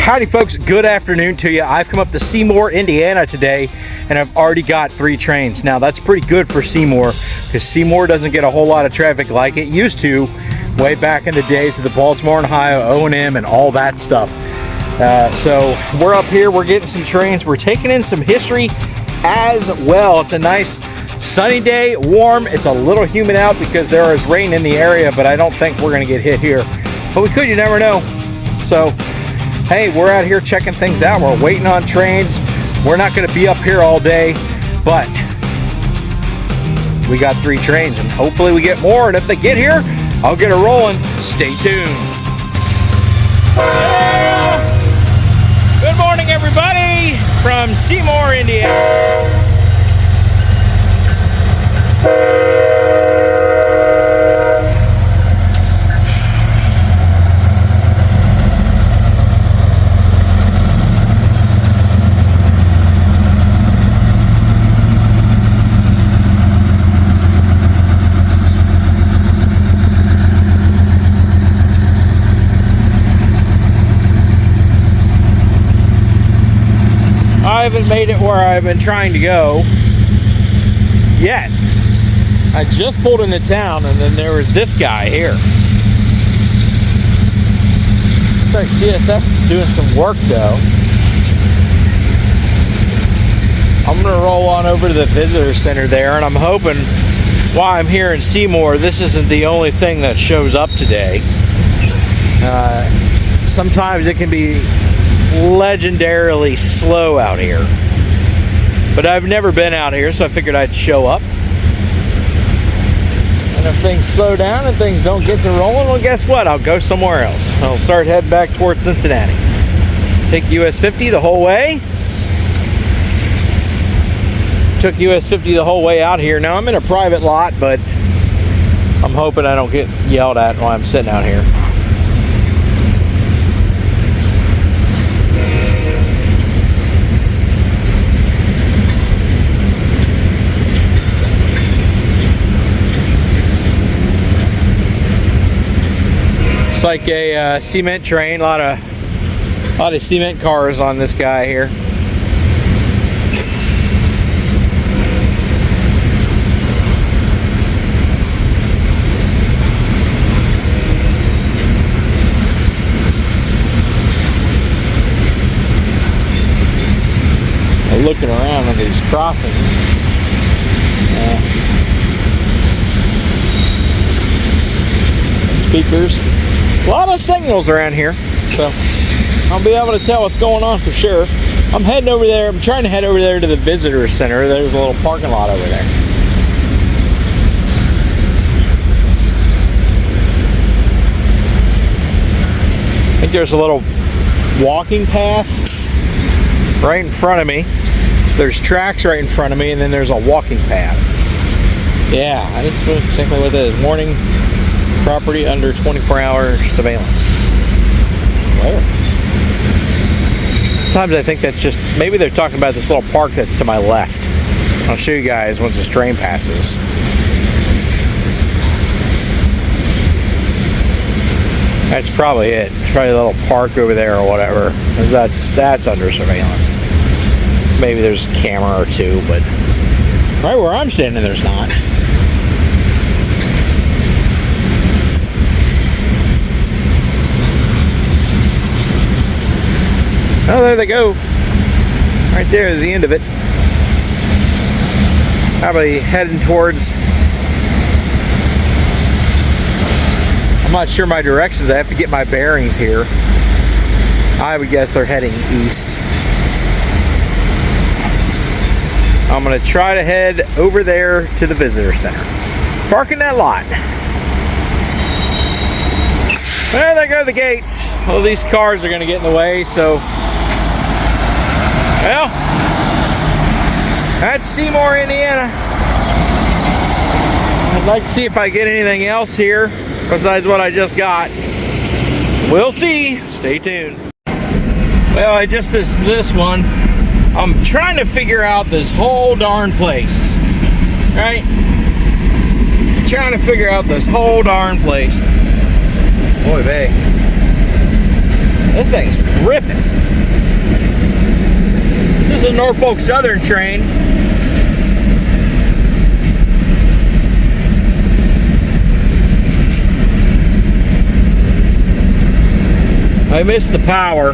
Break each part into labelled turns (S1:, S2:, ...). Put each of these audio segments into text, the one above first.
S1: Howdy folks, good afternoon to you. I've come up to Seymour, Indiana today, and I've already got 3 trains. Now that's pretty good for Seymour, because Seymour doesn't get a whole lot of traffic like it used to way back in the days of the Baltimore and Ohio O&M and all that stuff. So we're up here, we're getting some trains, we're taking in some history as well. It's a nice sunny day, warm. It's a little humid out because there is rain in the area, but I don't think we're gonna get hit here. But we could, you never know. So hey, we're out here checking things out. We're waiting on trains. We're not going to be up here all day, but we got 3 trains and hopefully we get more. And if they get here, I'll get it rolling. Stay tuned. Good morning, everybody, from Seymour, Indiana. I haven't made it where I've been trying to go yet. I just pulled into town and then there was this guy here. Looks like CSX is doing some work though. I'm gonna roll on over to the visitor center there, and I'm hoping while I'm here in Seymour, this isn't the only thing that shows up today. Sometimes it can be legendarily slow out here, but I've never been out here, so I figured I'd show up. And if things slow down and things don't get to rolling, well, guess what? I'll go somewhere else. I'll start heading back towards Cincinnati. Take US 50 the whole way. Took US 50 the whole way out here. Now I'm in a private lot, but I'm hoping I don't get yelled at while I'm sitting out here. It's like a cement train, a lot of cement cars on this guy here. Looking around on these crossings. Speakers. A lot of signals around here, so I'll be able to tell what's going on for sure. I'm heading over there. I'm trying to head over there to the visitor center. There's a little parking lot over there. I think there's a little walking path right in front of me. There's tracks right in front of me, and then there's a walking path. Yeah, that's exactly what it is. Warning, property under 24-hour surveillance. Well, sometimes I think that's just, maybe they're talking about this little park that's to my left. I'll show you guys once this train passes. That's probably it. It's probably a little park over there or whatever. That's under surveillance. Maybe there's a camera or two, but right where I'm standing, there's not. Oh, there they go. Right there is the end of it. Probably heading towards, I'm not sure my directions. I have to get my bearings here. I would guess they're heading east. I'm gonna try to head over there to the visitor center. Parking that lot. Well, there go the gates. Well, these cars are gonna get in the way, so. Well, that's Seymour, Indiana. I'd like to see if I get anything else here besides what I just got. We'll see. Stay tuned. Well, I just this one. I'm trying to figure out this whole darn place, right? Trying to figure out this whole darn place. Boy, babe. This thing's ripping. This is a Norfolk Southern train. I missed the power.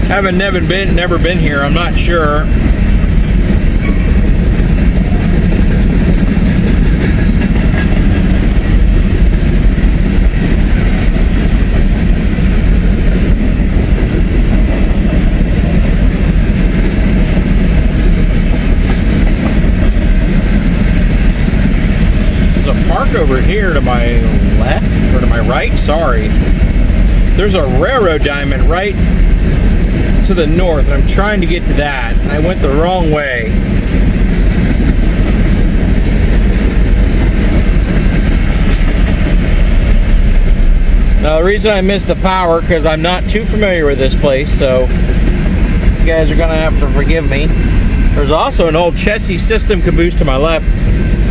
S1: Haven't never been here, I'm not sure. Over here to my left or to my right, sorry, there's a railroad diamond right to the north. I'm trying to get to that and I went the wrong way. Now the reason I missed the power because I'm not too familiar with this place, so you guys are gonna have to forgive me. There's also an old chassis system caboose to my left.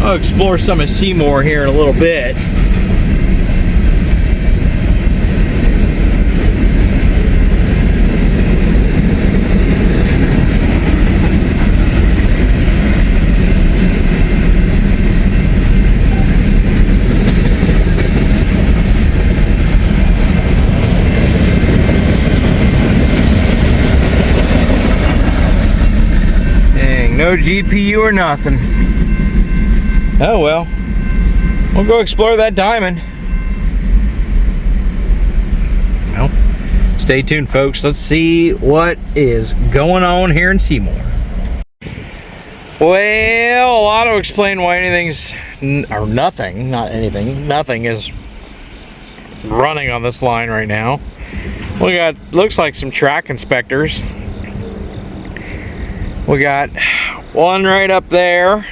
S1: I'll explore some of Seymour here in a little bit. Dang, no GPU or nothing. Oh well, we'll go explore that diamond. Well, stay tuned folks, let's see what is going on here in Seymour. Well, a lot to explain why anything's, or nothing, not anything, nothing is running on this line right now. We got, looks like some track inspectors. We got one right up there,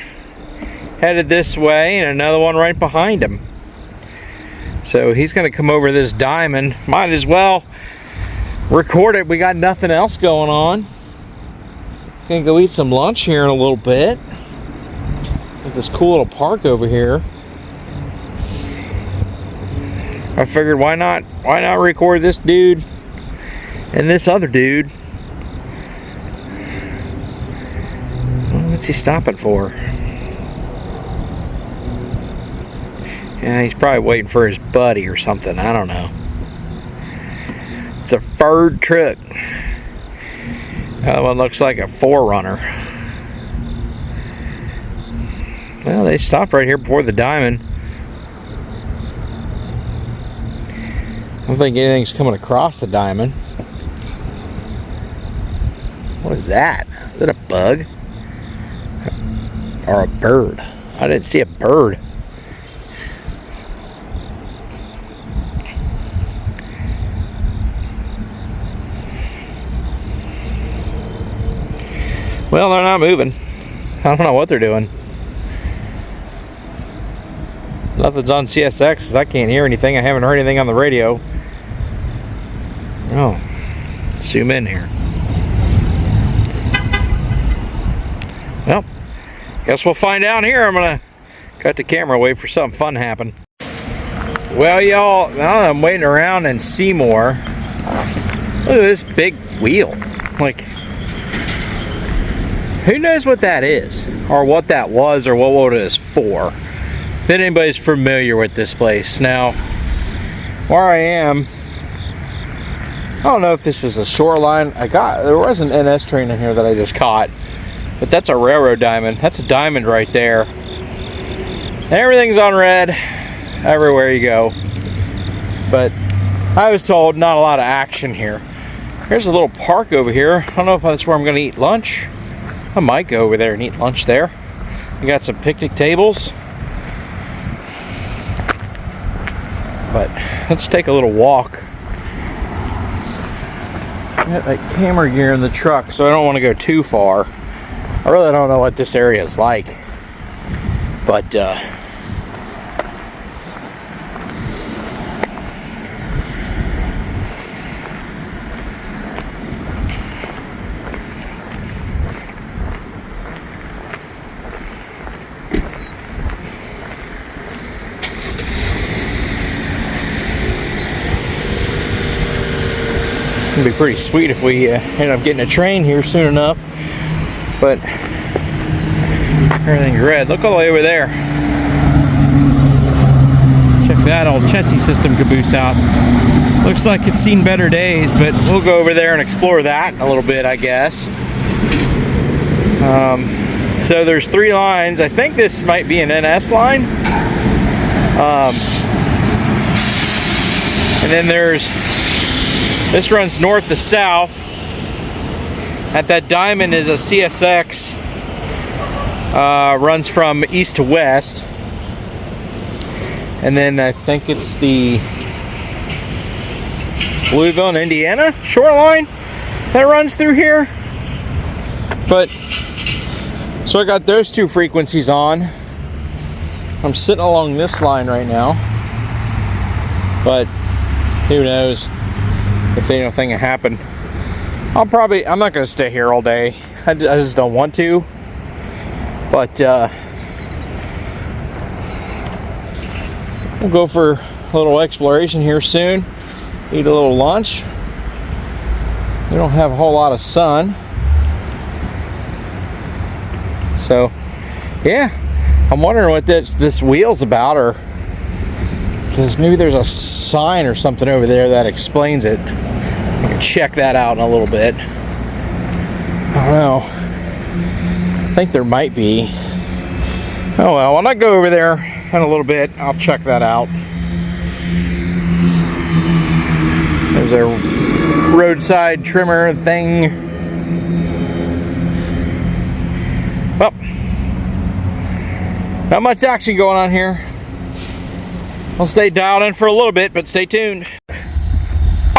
S1: headed this way, and another one right behind him. So he's going to come over this diamond. Might as well record it. We got nothing else going on. Gonna go eat some lunch here in a little bit at this cool little park over here. I figured why not record this dude and this other dude. What's he stopping for? Yeah, he's probably waiting for his buddy or something. I don't know. It's a Ford truck. That one looks like a 4Runner. Well, they stopped right here before the diamond. I don't think anything's coming across the diamond. What is that? Is it a bug? Or a bird? I didn't see a bird. Well, they're not moving. I don't know what they're doing. Nothing's on CSX, I can't hear anything. I haven't heard anything on the radio. Oh, zoom in here. Well, guess we'll find out here. I'm gonna cut the camera, wait for something fun to happen. Well, y'all, now that I'm waiting around in Seymour, look at this big wheel. Like, who knows what that is, or what that was, or what it is for? If anybody's familiar with this place. Now, where I am, I don't know if this is a shoreline. There was an NS train in here that I just caught, but that's a railroad diamond. That's a diamond right there. Everything's on red everywhere you go. But I was told not a lot of action here. Here's a little park over here. I don't know if that's where I'm gonna eat lunch. I might go over there and eat lunch there. We got some picnic tables. But let's take a little walk. I got that camera gear in the truck, so I don't want to go too far. I really don't know what this area is like. But It'd be pretty sweet if we end up getting a train here soon enough. But everything's red. Look all the way over there. Check that old chassis system caboose out. Looks like it's seen better days, but we'll go over there and explore that a little bit, I guess. So there's 3 lines. I think this might be an NS line. And then this runs north to south. At that diamond is a CSX. Runs from east to west. And then I think it's the Louisville and Indiana shoreline that runs through here. But so I got those 2 frequencies on. I'm sitting along this line right now, but who knows if anything will happen. I'm not gonna stay here all day. I just don't want to. But we'll go for a little exploration here soon. Eat a little lunch. We don't have a whole lot of sun. So, yeah, I'm wondering what this wheel's about, or because maybe there's a sign or something over there that explains it. I can check that out in a little bit. I don't know. I think there might be. Oh well, when I go over there in a little bit, I'll check that out. There's a roadside trimmer thing. Well, not much action going on here. I'll stay dialed in for a little bit, but stay tuned. All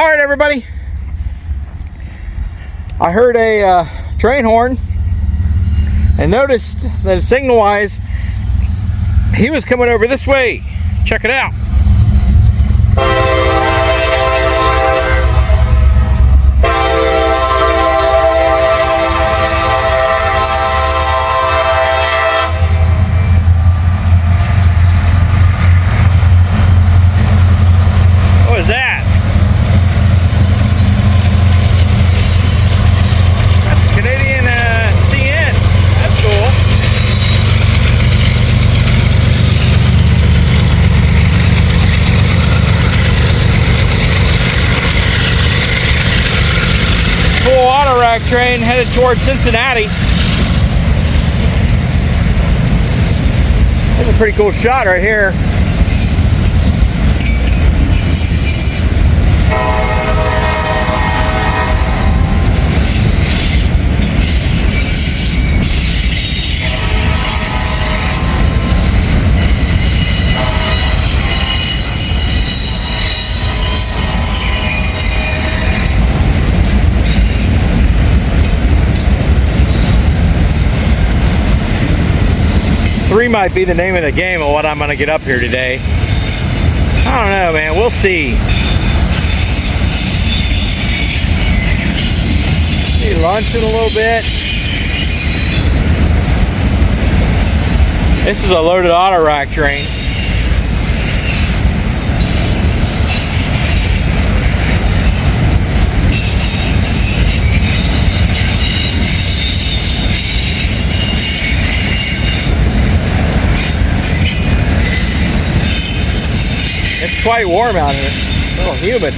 S1: right, everybody. I heard a train horn and noticed that signal-wise, he was coming over this way. Check it out. Train headed towards Cincinnati. That's a pretty cool shot right here. Three might be the name of the game of what I'm going to get up here today. I don't know, man. We'll see. Eat lunch in a little bit. This is a loaded auto rack train. It's quite warm out here. It's a little humid.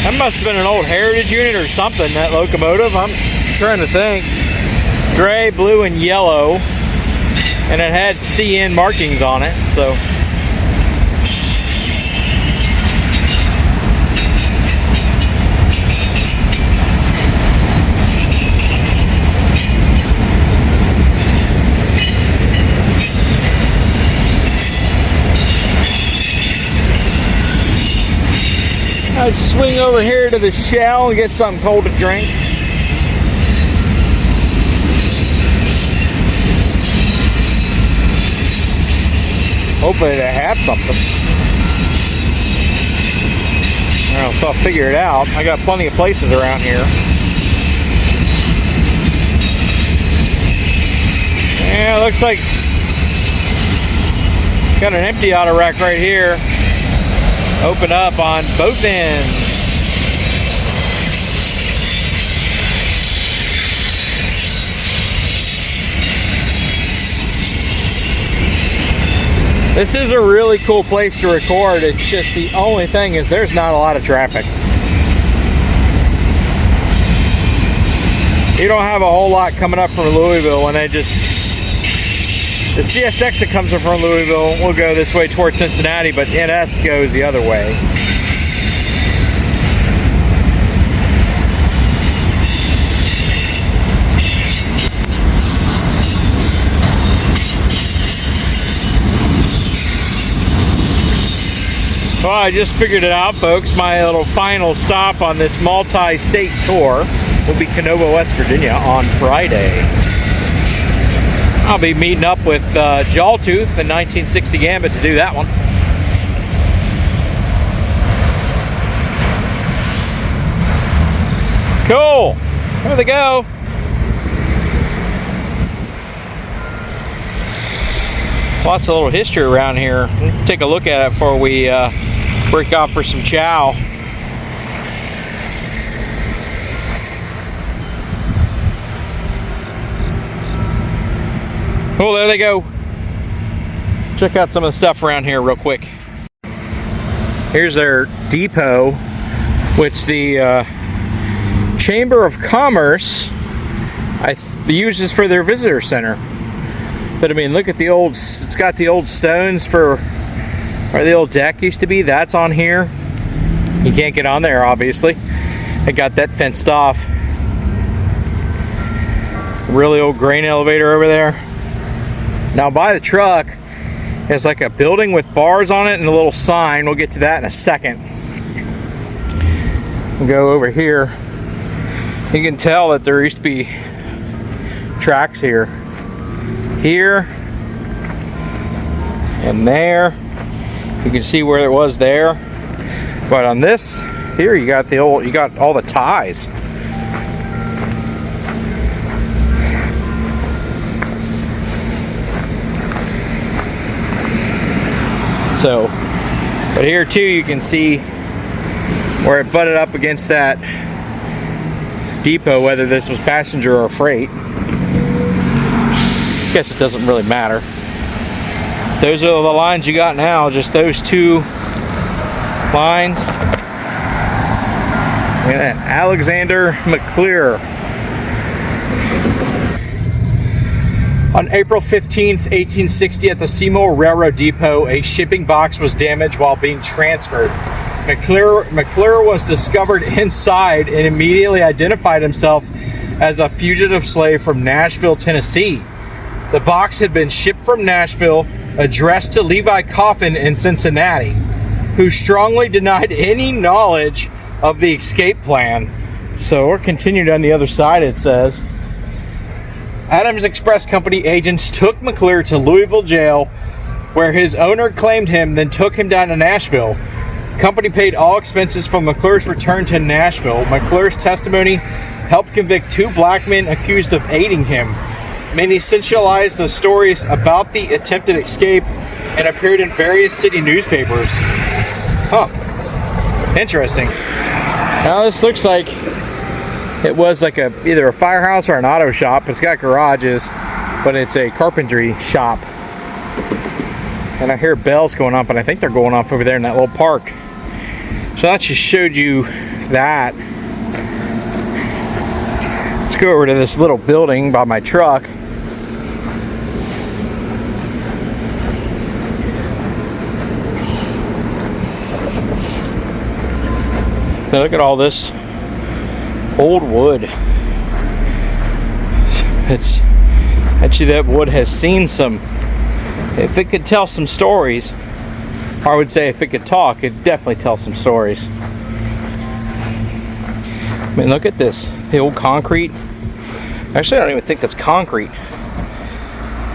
S1: That must have been an old Heritage unit or something, that locomotive. I'm trying to think. Gray, blue, and yellow. And it had CN markings on it, so. Let's swing over here to the Shell and get something cold to drink. Hopefully they have something. Well, so I'll figure it out. I got plenty of places around here. Yeah, looks like got an empty auto rack right here. Open up on both ends. This is a really cool place to record. It's just the only thing is there's not a lot of traffic. You don't have a whole lot coming up from Louisville when they just... The CSX that comes in from Louisville will go this way towards Cincinnati, but NS goes the other way. Well, I just figured it out, folks. My little final stop on this multi-state tour will be Canova, West Virginia on Friday. I'll be meeting up with Jawtooth and 1960 Gambit to do that one. Cool. There they go. Lots of little history around here. We'll take a look at it before we break off for some chow. Oh, there they go. Check out some of the stuff around here real quick. Here's their depot, which the Chamber of Commerce uses for their visitor center. But I mean, look at the old, it's got the old stones for where the old deck used to be. That's on here. You can't get on there, obviously. They got that fenced off. Really old grain elevator over there. Now by the truck is like a building with bars on it and a little sign. We'll get to that in a second. We'll go over here. You can tell that there used to be tracks here. Here and there. You can see where it was there. But on this here you got all the ties. So, but here too you can see where it butted up against that depot, whether this was passenger or freight. I guess it doesn't really matter. Those are the lines you got now, just those two lines. And Alexander McClure. On April 15th, 1860, at the Seymour Railroad Depot, a shipping box was damaged while being transferred. McClure was discovered inside and immediately identified himself as a fugitive slave from Nashville, Tennessee. The box had been shipped from Nashville, addressed to Levi Coffin in Cincinnati, who strongly denied any knowledge of the escape plan. So we're continuing on the other side. It says, Adams Express Company agents took McClure to Louisville jail, where his owner claimed him, then took him down to Nashville. Company paid all expenses from McClure's return to Nashville. McClure's testimony helped convict two black men accused of aiding him. Many sensationalized the stories about the attempted escape and appeared in various city newspapers. Huh. Interesting. Now this looks like it was like either a firehouse or an auto shop. It's got garages, but it's a carpentry shop. And I hear bells going off, and I think they're going off over there in that little park. So that just showed you that. Let's go over to this little building by my truck. So look at all this old wood. It's actually, that wood has seen some, if it could tell some stories, or I would say if it could talk, it'd definitely tell some stories. mean, look at this. The old concrete. Actually, I don't even think that's concrete.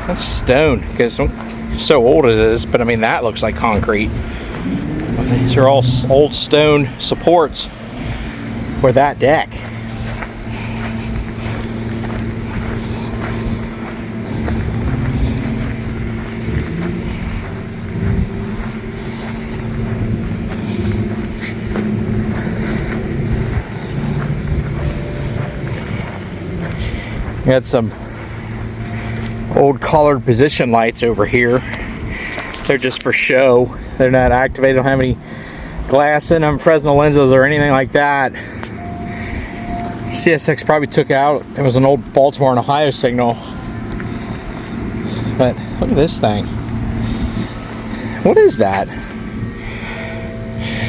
S1: That's stone, because so old it is, but I mean, that looks like concrete. These are all old stone supports for that deck. Got some old colored position lights over here. They're just for show. They're not activated. Don't have any glass in them, Fresnel lenses or anything like that. CSX probably took out. It was an old Baltimore and Ohio signal. But look at this thing. What is that?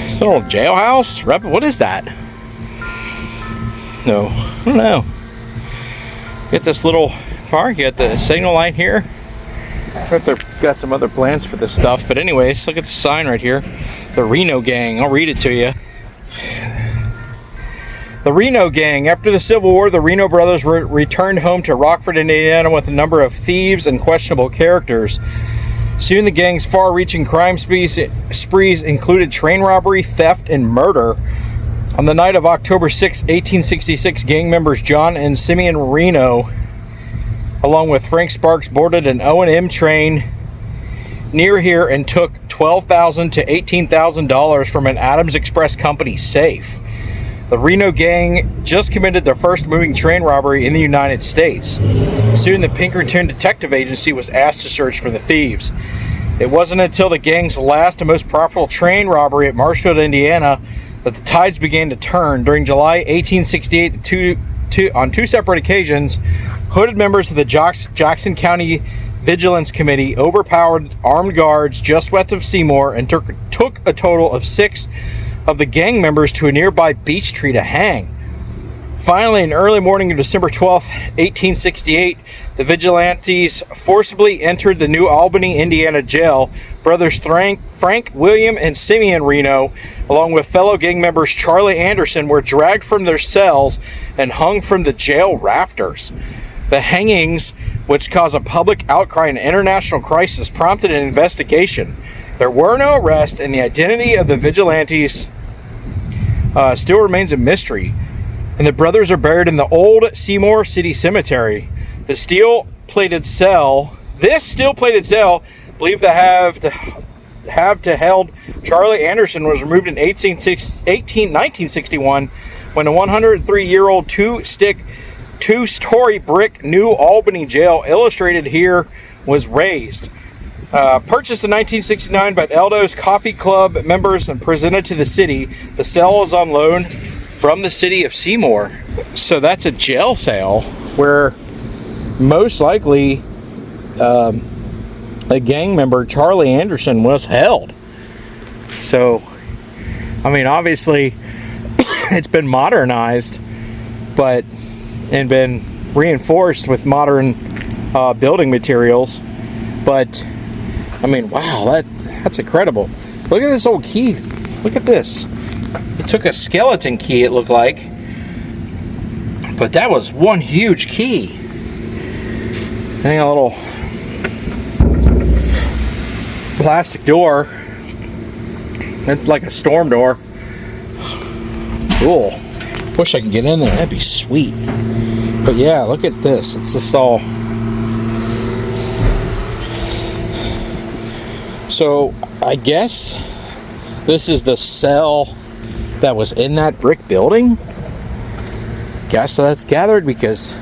S1: Is that an old jailhouse? What is that? No, I don't know. Get this little park, you got the signal light here. I don't know if they've got some other plans for this stuff, but anyways, look at the sign right here. The Reno Gang, I'll read it to you. The Reno Gang. After the Civil War, the Reno brothers returned home to Rockford, Indiana with a number of thieves and questionable characters. Soon the gang's far-reaching crime sprees included train robbery, theft, and murder. On the night of October 6, 1866, gang members John and Simeon Reno, along with Frank Sparks, boarded an O&M train near here and took $12,000 to $18,000 from an Adams Express Company safe. The Reno Gang just committed their first moving train robbery in the United States. Soon the Pinkerton Detective Agency was asked to search for the thieves. It wasn't until the gang's last and most profitable train robbery at Marshfield, Indiana, that the tides began to turn. During July 1868, on two separate occasions, hooded members of the Jackson County Vigilance Committee overpowered armed guards just west of Seymour and took a total of 6 of the gang members to a nearby beech tree to hang. Finally, in the early morning of December 12, 1868, the vigilantes forcibly entered the New Albany, Indiana jail. Brothers Frank, William, and Simeon Reno, along with fellow gang members Charlie Anderson, were dragged from their cells and hung from the jail rafters. The hangings, which caused a public outcry and international crisis, prompted an investigation. There were no arrests, and the identity of the vigilantes still remains a mystery. And the brothers are buried in the old Seymour City Cemetery. This steel-plated cell, believed to have held Charlie Anderson, was removed in 1961 when the 103-year-old two-story brick New Albany jail, illustrated here, was raised. Purchased in 1969 by Eldo's Coffee Club members and presented to the city, the cell is on loan from the city of Seymour. So that's a jail cell where most likely a gang member, Charlie Anderson, was held. So, I mean, obviously, it's been modernized, and been reinforced with modern building materials. But, I mean, wow, that's incredible. Look at this old key. Look at this. It took a skeleton key, it looked like. But that was one huge key. I think a little plastic door. It's like a storm door. Cool. Wish I could get in there. That'd be sweet. But yeah, look at this. It's just all. So I guess this is the cell that was in that brick building. Guess so that's gathered, because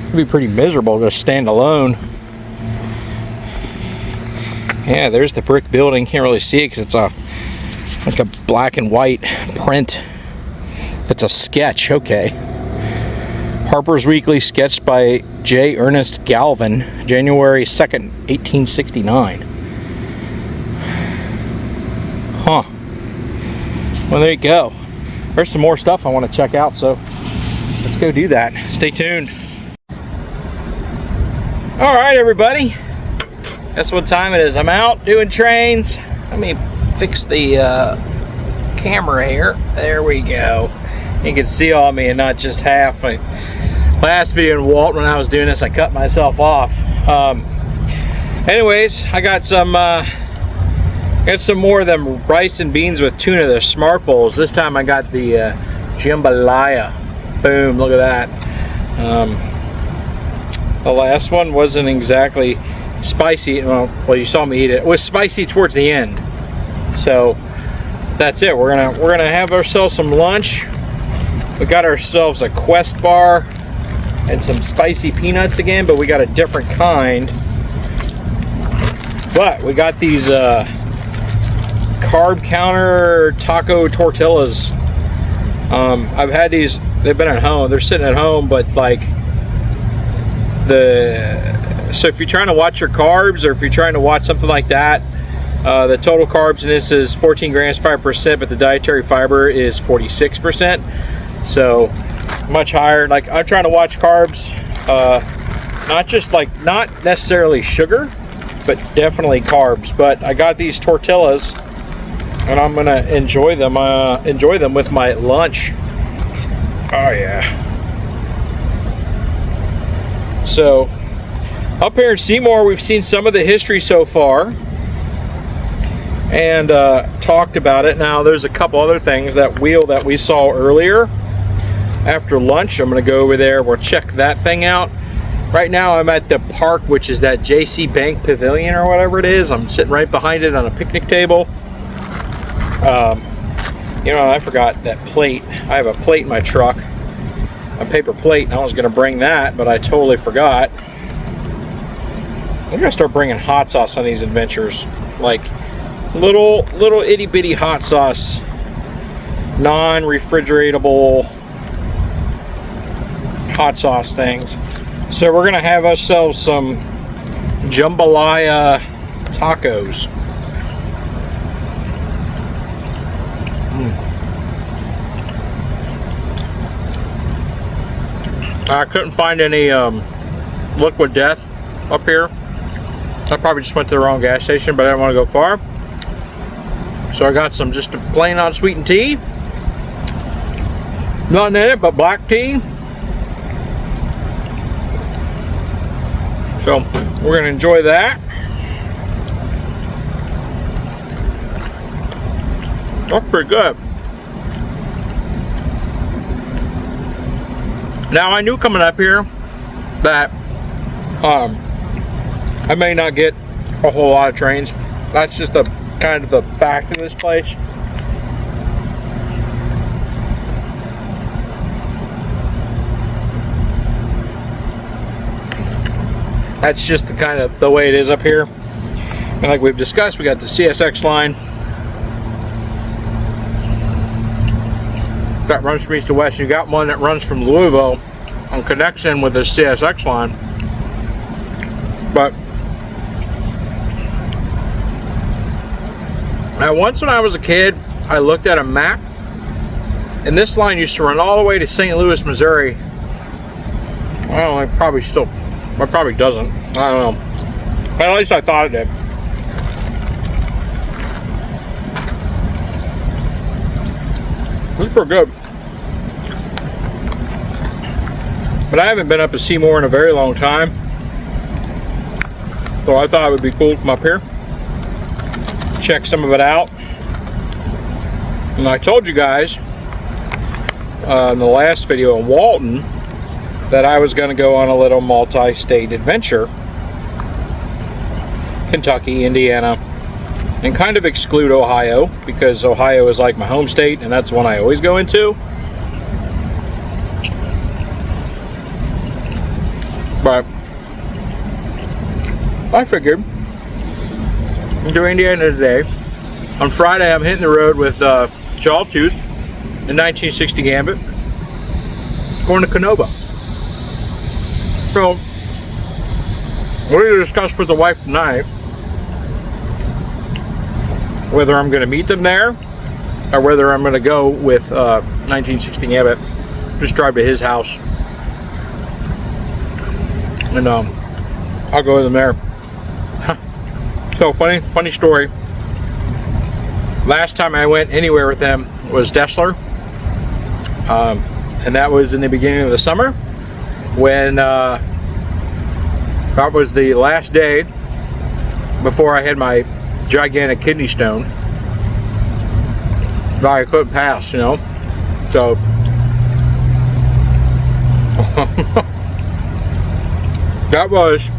S1: it'd be pretty miserable just stand alone. Yeah, there's the brick building. Can't really see it because it's like a black and white print. It's a sketch, okay. Harper's Weekly, sketched by J. Ernest Galvin, January 2nd, 1869. Huh. Well, there you go. There's some more stuff I want to check out, so let's go do that. Stay tuned. All right, everybody. Guess what time it is. I'm out doing trains. Let me fix the camera here. There we go. you can see all me and not just half. Last video in Walton, when I was doing this, I cut myself off. Anyways, I got some more of them rice and beans with tuna, the smart bowls. This time I got the jambalaya. Boom, look at that. The last one wasn't exactly spicy. Well, you saw me eat it. It was spicy towards the end. So that's it. We're gonna have ourselves some lunch. We got ourselves a Quest bar and some spicy peanuts again, but we got a different kind. But we got these carb counter taco tortillas. I've had these. They've been at home. They're sitting at home, but like so if you're trying to watch your carbs, or if you're trying to watch something like that, the total carbs in this is 14 grams, 5%, but the dietary fiber is 46%. So much higher. Like, I'm trying to watch carbs, not necessarily sugar, but definitely carbs. But I got these tortillas, and I'm gonna enjoy them with my lunch. Oh yeah. So up here in Seymour, we've seen some of the history so far and talked about it. Now there's a couple other things. That wheel that we saw earlier after lunch, I'm going to go over there. We'll check that thing out. Right now I'm at the park, which is that JC Bank Pavilion or whatever it is. I'm sitting right behind it on a picnic table. You know, I forgot that plate. I have a plate in my truck, a paper plate, and I was going to bring that, but I totally forgot. I'm going to start bringing hot sauce on these adventures, like little itty bitty hot sauce, non-refrigeratable hot sauce things. So we're going to have ourselves some jambalaya tacos. I couldn't find any Liquid Death up here. I probably just went to the wrong gas station, but I didn't want to go far. So I got some just a plain on sweetened tea. Nothing in it but black tea. So we're going to enjoy that. That's pretty good. Now, I knew coming up here that I may not get a whole lot of trains. That's just the kind of the fact of this place. That's just the kind of the way it is up here. And like we've discussed, we got the CSX line that runs from east to west. You got one that runs from Louisville and connects in with the CSX line. But once when I was a kid, I looked at a map, and this line used to run all the way to St. Louis, Missouri. Well, it probably doesn't. I don't know. But at least I thought it did. Super good. But I haven't been up to Seymour in a very long time, so I thought it would be cool to come up here, check some of it out. And I told you guys in the last video in Walton that I was going to go on a little multi-state adventure. Kentucky, Indiana, and kind of exclude Ohio, because Ohio is like my home state and that's one I always go into. But I figured I'm doing Indiana today. On Friday I'm hitting the road with Jawtooth in 1960 Gambit, going to Canova. So we're going to discuss with the wife tonight whether I'm going to meet them there or whether I'm going to go with 1960 Gambit, just drive to his house, and I'll go with them there. So funny story. Last time I went anywhere with them was Dessler, And that was in the beginning of the summer when that was the last day before I had my gigantic kidney stone that I couldn't pass, you know. So that was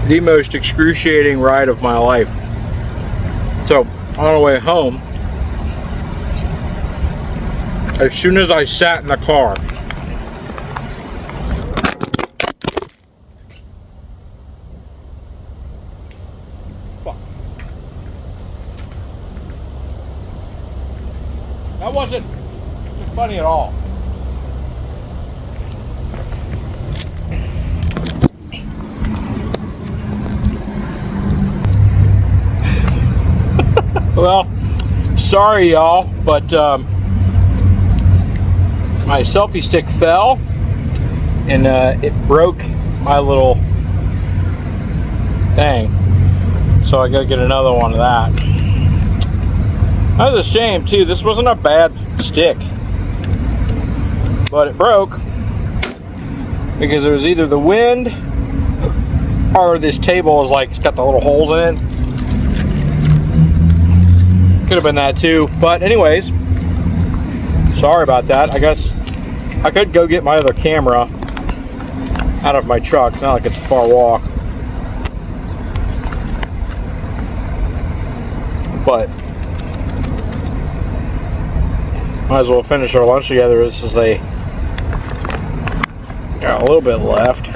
S1: the most excruciating ride of my life. So on the way home, as soon as I sat in the car, fuck, that wasn't funny at all. Well, sorry y'all, but my selfie stick fell and it broke my little thing, so I gotta get another one of that. That was a shame too. This wasn't a bad stick, but it broke because it was either the wind or this table is like, it's got the little holes in it. Could have been that too, but anyways, sorry about that. I guess I could go get my other camera out of my truck. It's not like it's a far walk, but might as well finish our lunch together. This is got a little bit left.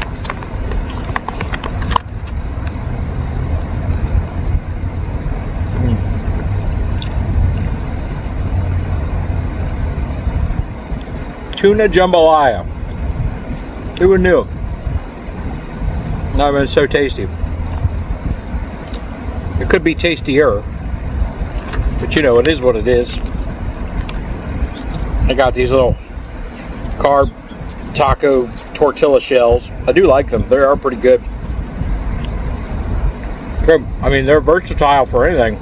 S1: Tuna jambalaya. Who knew? Not even so tasty. It could be tastier, but you know, it is what it is. I got these little carb taco tortilla shells. I do like them. They are pretty good. I mean, they're versatile for anything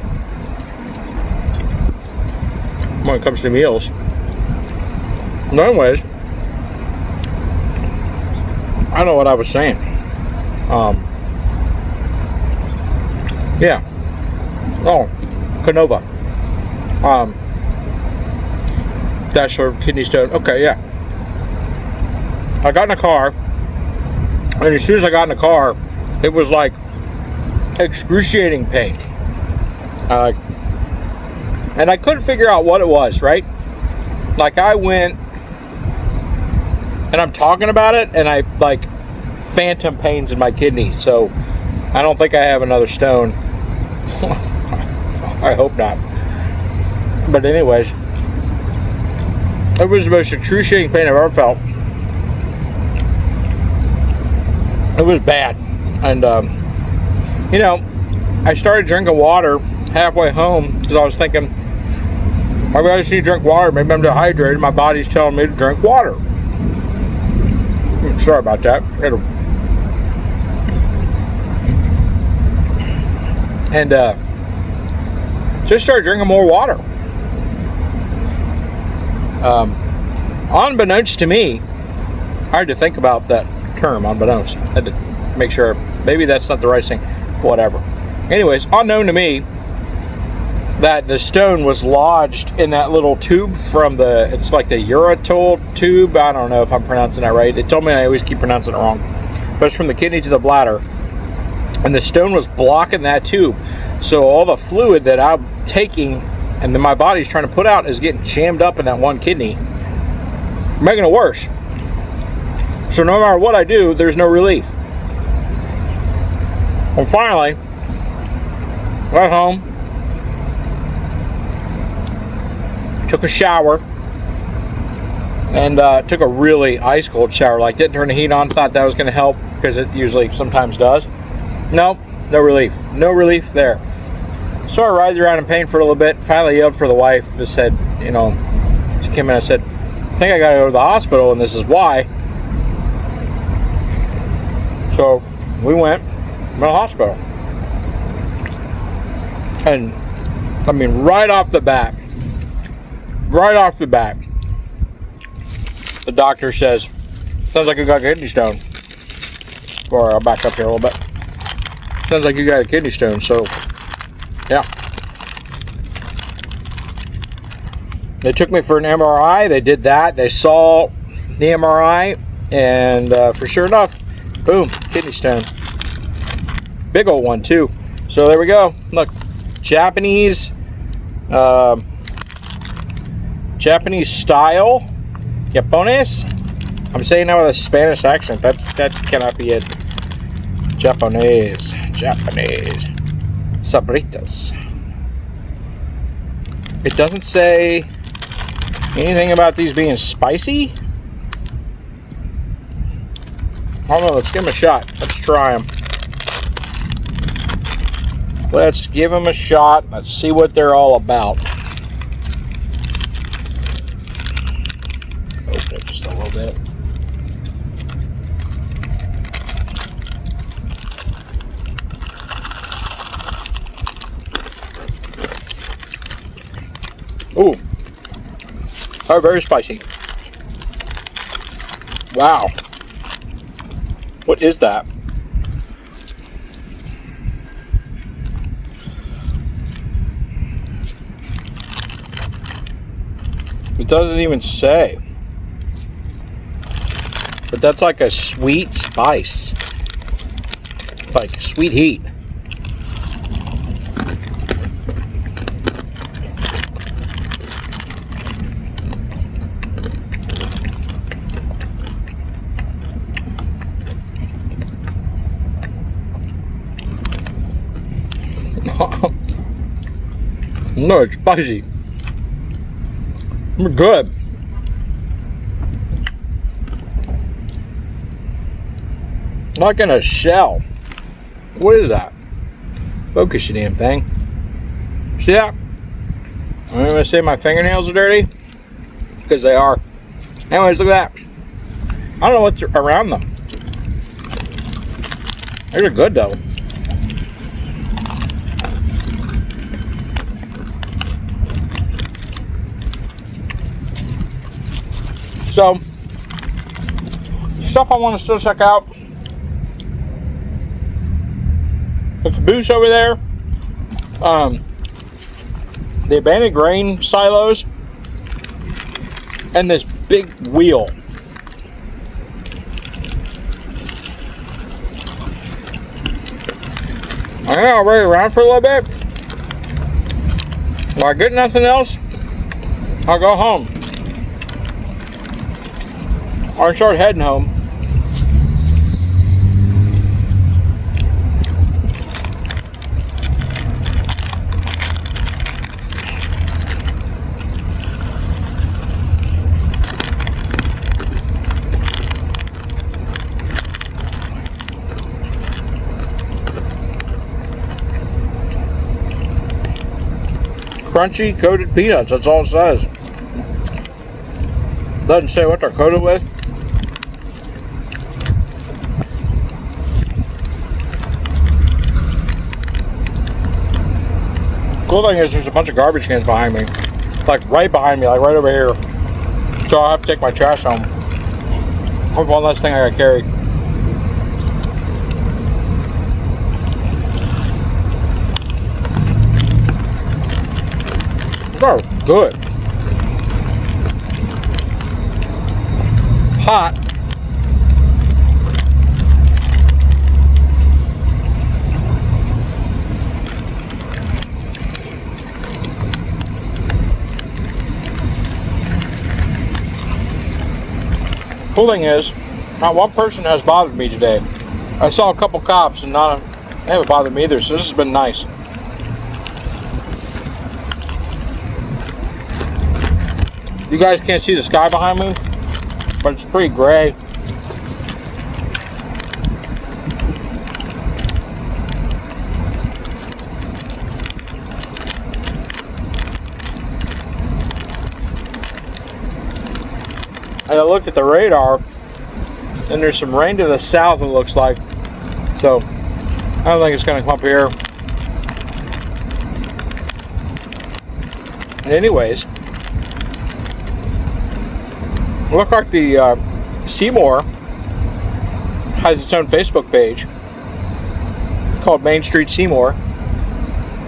S1: when it comes to meals. Anyways, I don't know what I was saying. Yeah. Oh, Canova. Dash or kidney stone. Okay, yeah. I got in a car, and as soon as I got in the car, it was like excruciating pain. And I couldn't figure out what it was, right? Like I went, and I'm talking about it, and I like phantom pains in my kidney. So I don't think I have another stone. I hope not. But anyways, it was the most excruciating pain I've ever felt. It was bad. And you know, I started drinking water halfway home because I was thinking, maybe I just need to drink water. Maybe I'm dehydrated. My body's telling me to drink water. Sorry about that. And just started drinking more water. Unbeknownst to me, I had to think about that term, unbeknownst. I had to make sure, maybe that's not the right thing. Whatever. Anyways, unknown to me, that the stone was lodged in that little tube from it's like the urethral tube. I don't know if I'm pronouncing that right. They told me I always keep pronouncing it wrong. But it's from the kidney to the bladder. And the stone was blocking that tube. So all the fluid that I'm taking and then my body's trying to put out is getting jammed up in that one kidney, making it worse. So no matter what I do, there's no relief. And finally, got home, took a shower, and took a really ice cold shower. Like, didn't turn the heat on, thought that was going to help because it usually sometimes does. Nope, no relief. No relief there. So I writhed around in pain for a little bit, finally yelled for the wife. Just said, you know, she came in and said, I think I got to go to the hospital, and this is why. So we went to the hospital. And I mean, right off the bat, the doctor says, sounds like you got a kidney stone. Or I'll back up here a little bit. Sounds like you got a kidney stone, so yeah. They took me for an MRI. They did that. They saw the MRI, and for sure enough, boom, kidney stone. Big old one too. So there we go. Look, Japanese style, Japones. I'm saying that with a Spanish accent. That cannot be it. Japanese sabritas. It doesn't say anything about these being spicy. I don't know. Let's give them a shot. Let's try them. Let's give them a shot. Let's see what they're all about. Open it just a little bit. Ooh. Oh, very spicy. Wow. What is that? It doesn't even say. But that's like a sweet spice. Like sweet heat. No, it's spicy. Good. Like in a shell. What is that? Focus, you damn thing. See that? I'm going to say my fingernails are dirty. Because they are. Anyways, look at that. I don't know what's around them. They're good though. So, stuff I want to still check out. The caboose over there. The abandoned grain silos. And this big wheel. I think I'll wait around for a little bit. If I get nothing else, I'll go home. Or start heading home. Crunchy coated peanuts, that's all it says. Doesn't say what they're coated with. Cool thing is there's a bunch of garbage cans behind me. Like right behind me, like right over here. So I'll have to take my trash home. One less thing I gotta carry. Oh, good. Hot. Cool thing is, not one person has bothered me today. I saw a couple cops and they haven't bothered me either, so this has been nice. You guys can't see the sky behind me, but it's pretty gray. And I looked at the radar, and there's some rain to the south, it looks like. So, I don't think it's going to come up here. And anyways, Look like the Seymour has its own Facebook page called Main Street Seymour,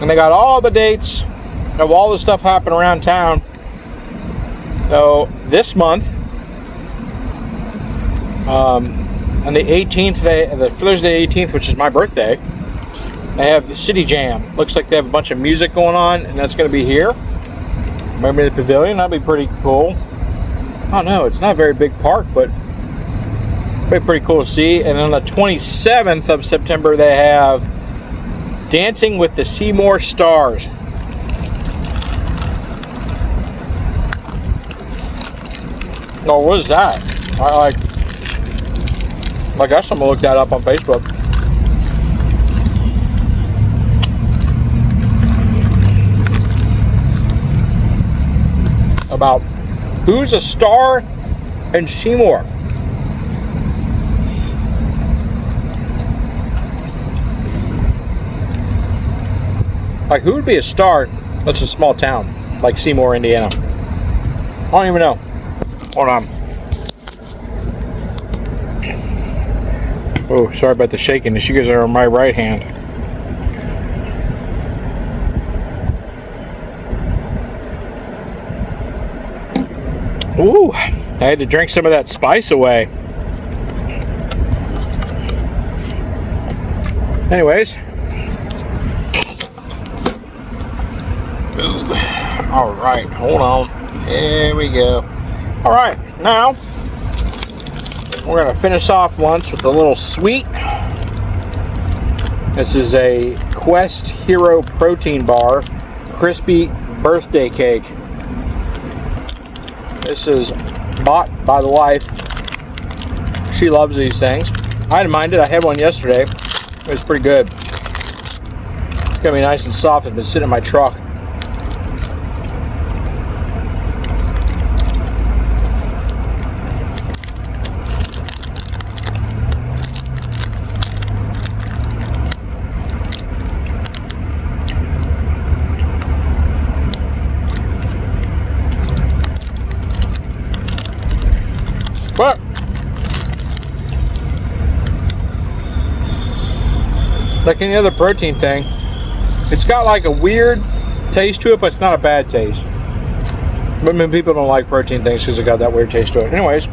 S1: and they got all the dates of all the stuff happening around town. So this month, on the 18th, the Thursday 18th, which is my birthday, they have the City Jam. Looks like they have a bunch of music going on, and that's going to be here. Maybe the pavilion. That'd be pretty cool. I don't know. It's not a very big park, but it'd be pretty cool to see. And on the 27th of September, they have Dancing with the Seymour Stars. Oh, what is that? I guess I'm gonna look that up on Facebook. About who's a star in Seymour. Like, who would be a star? That's a small town like Seymour, Indiana. I don't even know. Hold on. Oh, sorry about the shakiness. You guys are on my right hand. Ooh, I had to drink some of that spice away. Anyways. Ooh. All right, hold on. There we go. All right, now we're gonna finish off lunch with a little sweet. This is a Quest Hero protein bar, crispy birthday cake. This is bought by the wife. She loves these things. I didn't mind it. I had one yesterday. It was pretty good. It's gonna be nice and soft. It's been sitting in my truck. But like any other protein thing, it's got like a weird taste to it, but it's not a bad taste. But many people don't like protein things because it got that weird taste to it. Anyways,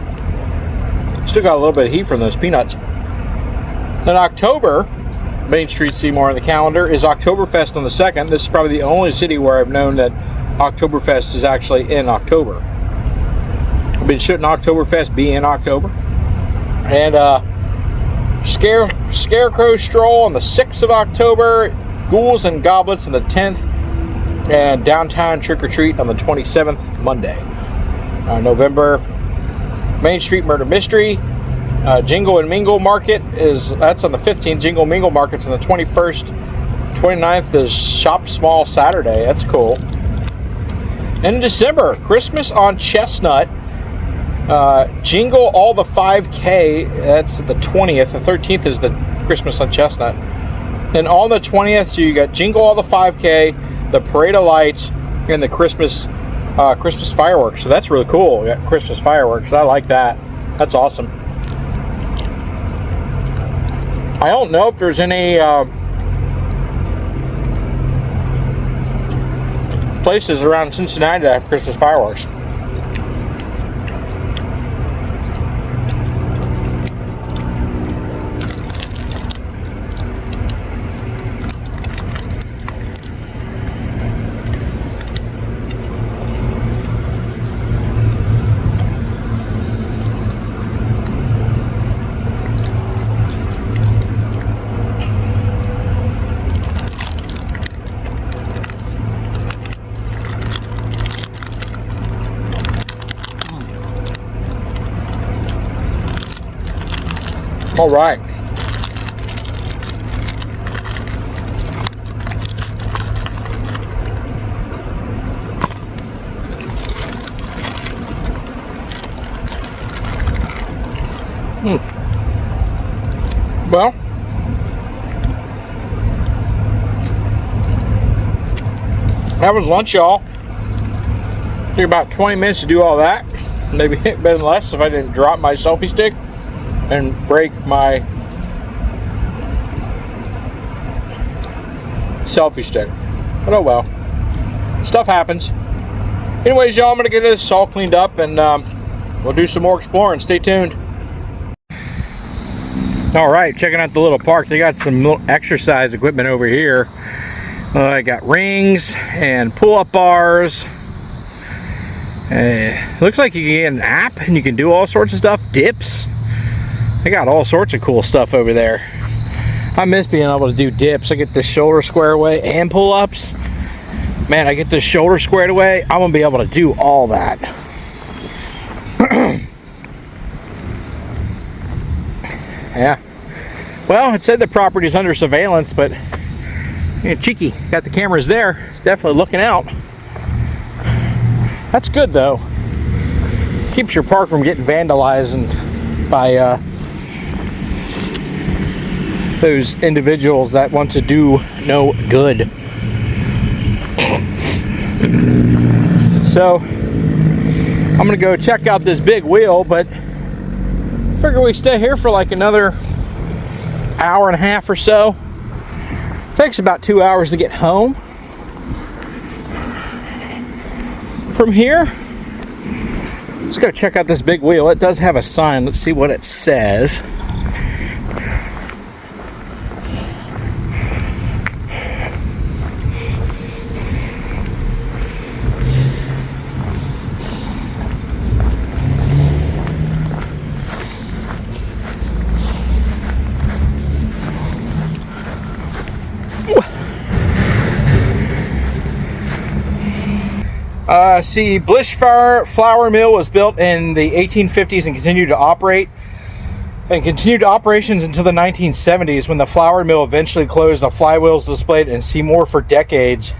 S1: still got a little bit of heat from those peanuts. In October, Main Street Seymour on the calendar is Oktoberfest on the 2nd. This is probably the only city where I've known that Oktoberfest is actually in October. Shouldn't Oktoberfest be in October? And Scarecrow Stroll on the 6th of October, Ghouls and Goblets on the 10th, and Downtown Trick or Treat on the 27th, Monday. November, Main Street Murder Mystery, Jingle and Mingle Market that's on the 15th. Jingle and Mingle Market's on the 21st. 29th is Shop Small Saturday. That's cool. And in December, Christmas on Chestnut. Jingle All the 5K, that's the 20th. The 13th is the Christmas on Chestnut. Then on the 20th, so you got Jingle All the 5K, the Parade of Lights, and the Christmas fireworks. So that's really cool. We got Christmas fireworks. I like that. That's awesome. I don't know if there's any places around Cincinnati that have Christmas fireworks. All right. Well, that was lunch, y'all. Took about 20 minutes to do all that. Maybe been less if I didn't drop my selfie stick and break my selfie stick. But oh well. Stuff happens. Anyways, y'all, I'm going to get this all cleaned up and we'll do some more exploring. Stay tuned. Alright, checking out the little park. They got some little exercise equipment over here. I got rings and pull-up bars. Looks like you can get an app and you can do all sorts of stuff. Dips. They got all sorts of cool stuff over there. I miss being able to do dips. I get the shoulder squared away and pull-ups. Man, I get the shoulder squared away, I'm gonna be able to do all that. Yeah. Well, it said the property is under surveillance, but cheeky, got the cameras there, definitely looking out. That's good though. Keeps your park from getting vandalized and by those individuals that want to do no good. So I'm gonna go check out this big wheel, but I figure we stay here for like another hour and a half or so. Takes about 2 hours to get home from here. Let's go check out this big wheel. It does have a sign. Let's see what it says. See, Blish Flour Mill was built in the 1850s and continued to operate. And continued operations until the 1970s, when the flour mill eventually closed. The flywheels displayed in Seymour for decades.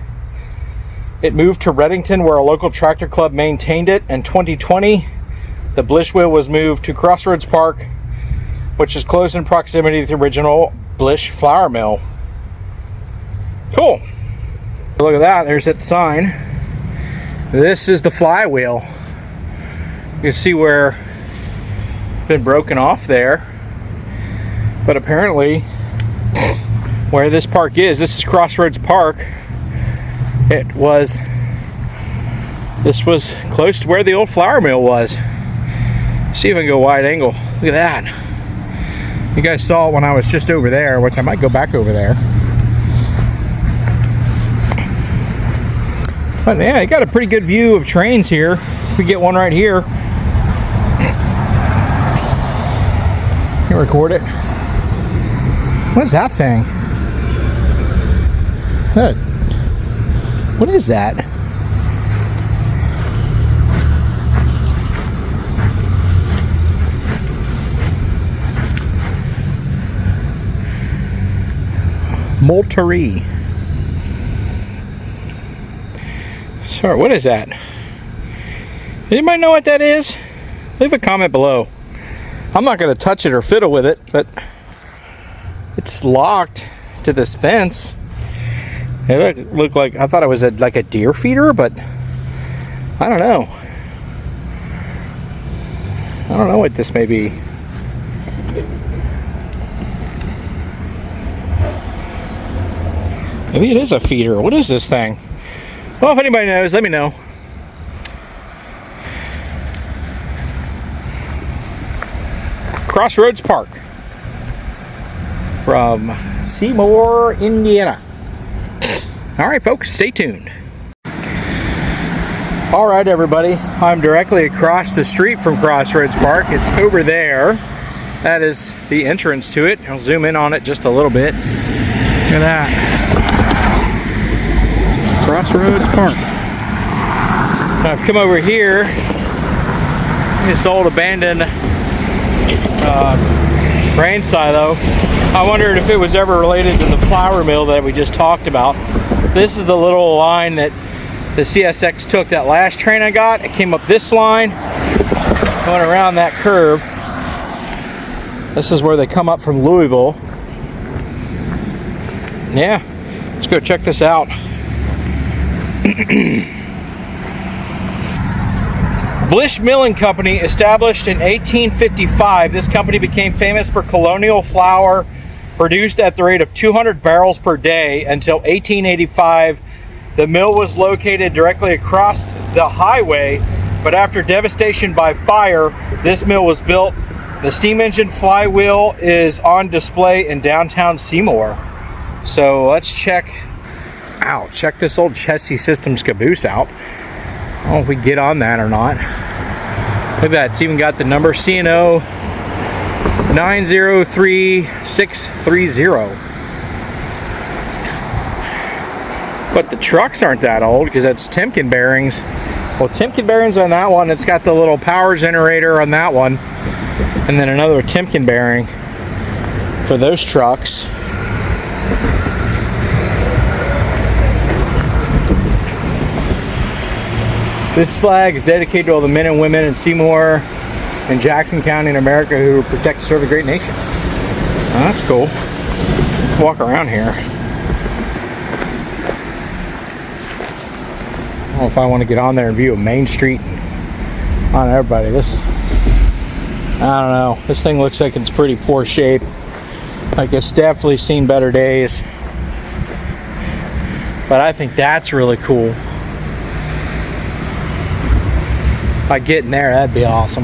S1: It moved to Reddington, where a local tractor club maintained it. In 2020, the Blish wheel was moved to Crossroads Park, which is close in proximity to the original Blish Flour Mill. Cool. Look at that, there's that sign. This is the flywheel. You can see where it's been broken off there. But apparently, where this park is, this is Crossroads Park. This was close to where the old flour mill was. See if I can go wide angle. Look at that. You guys saw it when I was just over there, which I might go back over there. But yeah, you got a pretty good view of trains here. If we get one right here, you can record it. What is that thing? What is that? Molterie. Sorry, what is that? Anybody know what that is? Leave a comment below. I'm not going to touch it or fiddle with it, but it's locked to this fence. It looked like, I thought it was like a deer feeder, but I don't know. I don't know what this may be. Maybe it is a feeder. What is this thing? Well, if anybody knows, let me know. Crossroads Park from Seymour, Indiana. All right, folks, stay tuned. All right, everybody, I'm directly across the street from Crossroads Park. It's over there. That is the entrance to it. I'll zoom in on it just a little bit. Look at that. Crossroads Park. So I've come over here. This old abandoned grain silo. I wondered if it was ever related to the flour mill that we just talked about. This is the little line that the CSX took. That last train I got, it came up this line, going around that curve. This is where they come up from Louisville. Yeah, let's go check this out. Blish Milling Company, established in 1855. This company became famous for colonial flour produced at the rate of 200 barrels per day until 1885. The mill was located directly across the highway, but after devastation by fire, this mill was built. The steam engine flywheel is on display in downtown Seymour. So let's check this old chassis systems caboose out. I don't know if we get on that or not. Look at that, it's even got the number CNO 903630. But the trucks aren't that old because that's Timken bearings. Well, Timken bearings on that one, it's got the little power generator on that one, and then another Timken bearing for those trucks. This flag is dedicated to all the men and women in Seymour and Jackson County in America who protect and serve the great nation. Oh, that's cool. Walk around here. I don't know if I want to get on there and view a Main Street. On everybody, I don't know. This thing looks like it's pretty poor shape. Like it's definitely seen better days. But I think that's really cool. If I get in there, that'd be awesome.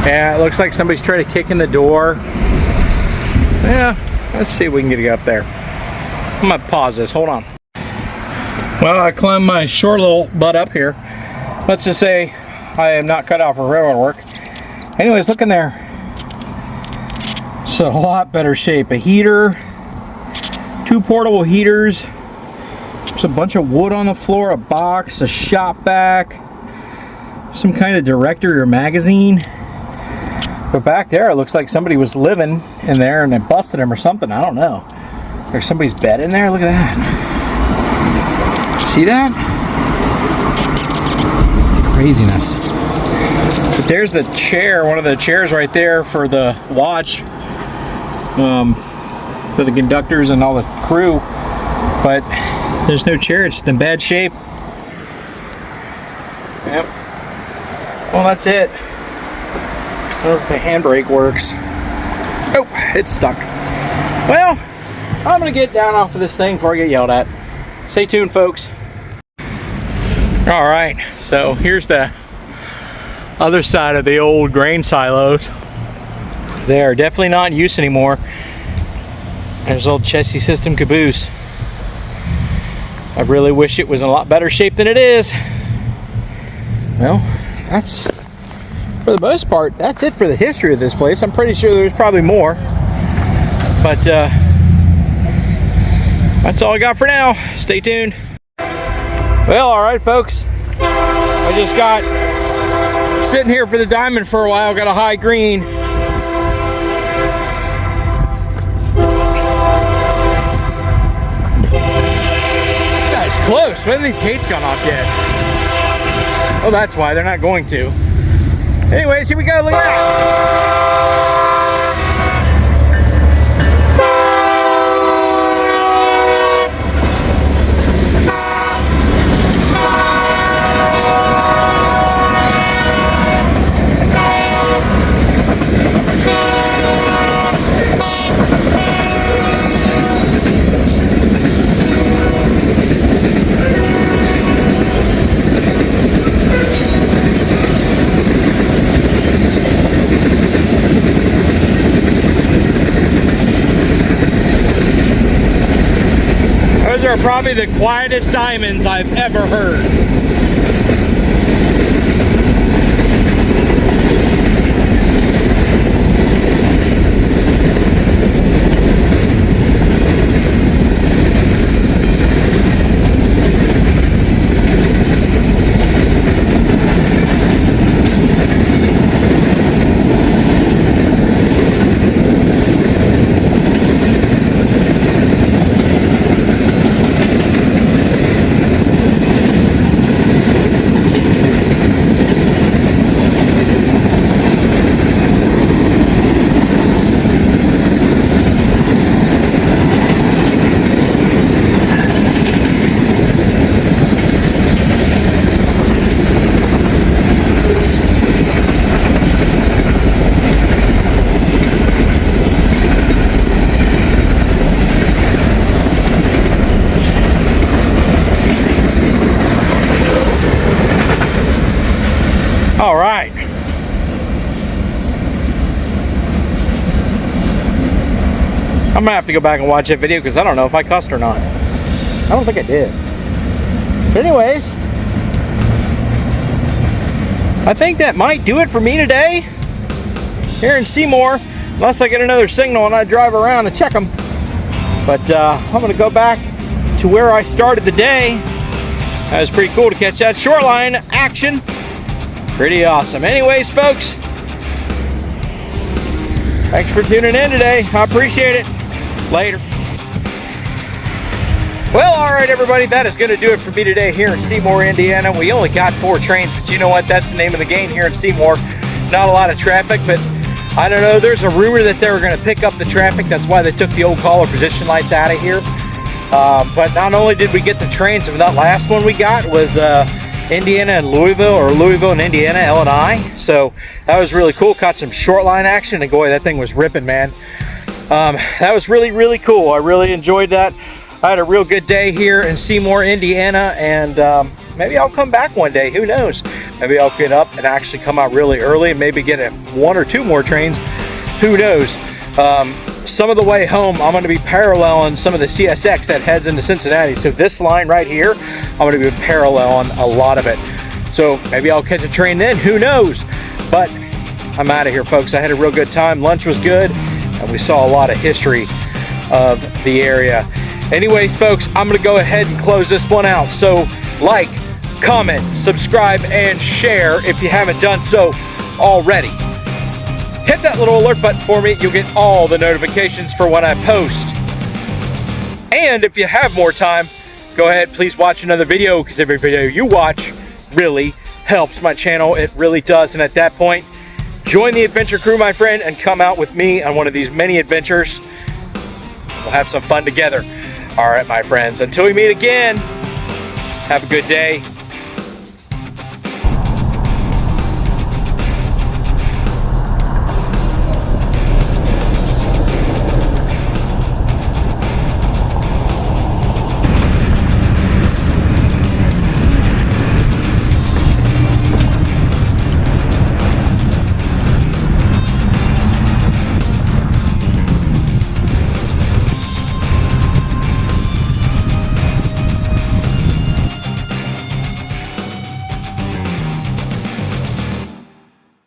S1: Yeah, it looks like somebody's trying to kick in the door. Yeah, let's see if we can get it up there. I'm gonna pause this, hold on. Well, I climbed my short little butt up here. Let's just say I am not cut out for railroad work. Anyways, look in there. It's a lot better shape. A heater, 2 portable heaters. There's a bunch of wood on the floor, a box, a shop vac, some kind of directory or magazine. But back there, it looks like somebody was living in there and they busted him or something. I don't know. There's somebody's bed in there. Look at that. See that? Craziness. But there's the chair, one of the chairs right there for the watch. For the conductors and all the crew, but there's no chair, it's in bad shape. Yep. Well, that's it. I don't know if the handbrake works. Oh, it's stuck. Well, I'm gonna get down off of this thing before I get yelled at. Stay tuned, folks. All right, so here's the other side of the old grain silos. They are definitely not in use anymore. There's old chassis system caboose. I really wish it was in a lot better shape than it is. Well, that's, for the most part, that's it for the history of this place. I'm pretty sure there's probably more. But that's all I got for now. Stay tuned. Well, all right, folks. I just got sitting here for the diamond for a while. Got a high green. Close. When have these gates gone off yet? Oh, that's why they're not going to. Anyways, here we go. Look at that. Those are probably the quietest diamonds I've ever heard. I'm gonna have to go back and watch that video because I don't know if I cussed or not. I don't think I did. But anyways, I think that might do it for me today here in Seymour, unless I get another signal and I drive around and check them. But I'm gonna go back to where I started the day. That was pretty cool to catch that shoreline action. Pretty awesome. Anyways, folks, thanks for tuning in today. I appreciate it. Later. Well, all right, everybody, that is going to do it for me today here in Seymour, Indiana. We only got 4 trains, but you know what? That's the name of the game here in Seymour. Not a lot of traffic, but I don't know. There's a rumor that they were going to pick up the traffic. That's why they took the old caller position lights out of here. But not only did we get the trains, but that last one we got was Indiana and Louisville, or Louisville and Indiana, L&I. So that was really cool. Caught some short line action, and boy, that thing was ripping, man. That was really, really cool. I really enjoyed that. I had a real good day here in Seymour, Indiana, and maybe I'll come back one day. Who knows? Maybe I'll get up and actually come out really early and maybe get 1 or 2 more trains. Who knows? Some of the way home, I'm going to be paralleling some of the CSX that heads into Cincinnati. So this line right here, I'm going to be paralleling a lot of it. So maybe I'll catch a train then. Who knows? But I'm out of here, folks. I had a real good time. Lunch was good, and we saw a lot of history of the area. Anyways, folks, I'm going to go ahead and close this one out. So like, comment, subscribe, and share if you haven't done so already. Hit that little alert button for me. You'll get all the notifications for when I post. And if you have more time, go ahead, please watch another video, because every video you watch really helps my channel. It really does. And at that point, join the adventure crew, my friend, and come out with me on one of these many adventures. We'll have some fun together. All right, my friends, until we meet again, have a good day.